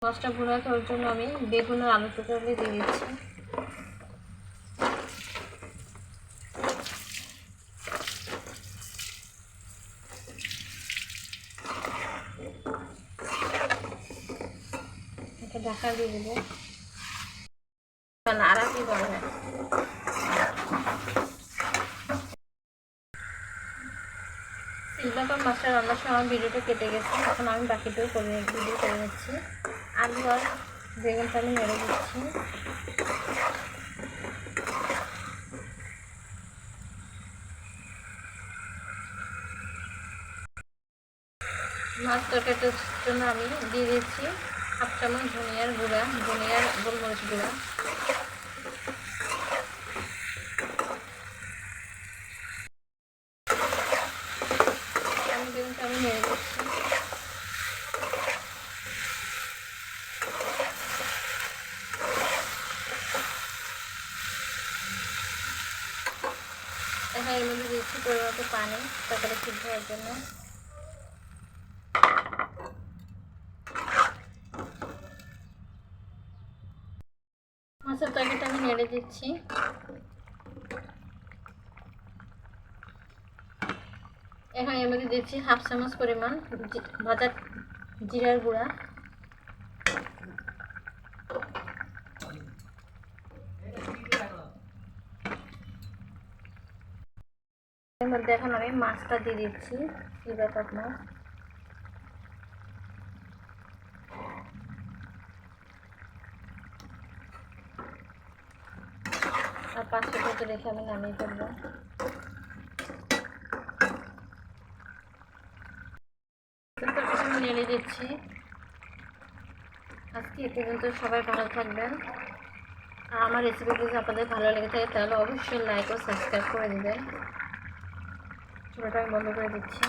মাছটা ভুনা খাওয়ার জন্য আমি বেগুন আর আলু তরকারি দিয়ে দিচ্ছি। এটা ঢাকা দিয়ে দেবো, নাড়া কি করে। এইরকম মাছটা রান্নার সময় ভিডিওটা কেটে গেছে, এখন আমি বাকিটাও ভিডিও করে নিচ্ছি। আলু আর বেগুনটা আমি নেড়ে দিচ্ছি। মাছ তরকারিটার জন্য আমি দিয়ে দিচ্ছি 1/2 চামচ ধনিয়ার গুঁড়া, ধনিয়ার গোলমরিচ গুঁড়া। বেগুনটা আমি নেড়ে দিচ্ছি। এখন এর মধ্যে দিচ্ছি পরিমাণ পানি তরকারি সিদ্ধ হওয়ার জন্য। মাছের তরকারিটা আমি নেড়ে দিচ্ছি। এখন এর মধ্যে দিচ্ছি 1/2 চামচ পরিমাণ ভাজা জিরার গুঁড়া। এর মধ্যে এখন আমি মাছটা দিয়ে দিচ্ছি, সিলভার কাপ মাছ। আর 5 মিনিট রেখে আমি নামিয়ে ফেলবো। আমি নেড়ে দিচ্ছি। আজকে এ পর্যন্ত, সবাই ভালো থাকবেন। আর আমার রেসিপি যদি আপনাদের ভালো লেগে থাকে তাহলে অবশ্যই লাইক ও সাবস্ক্রাইব করে দেবেন। চুলাটা আমি বন্ধ করে দিচ্ছি।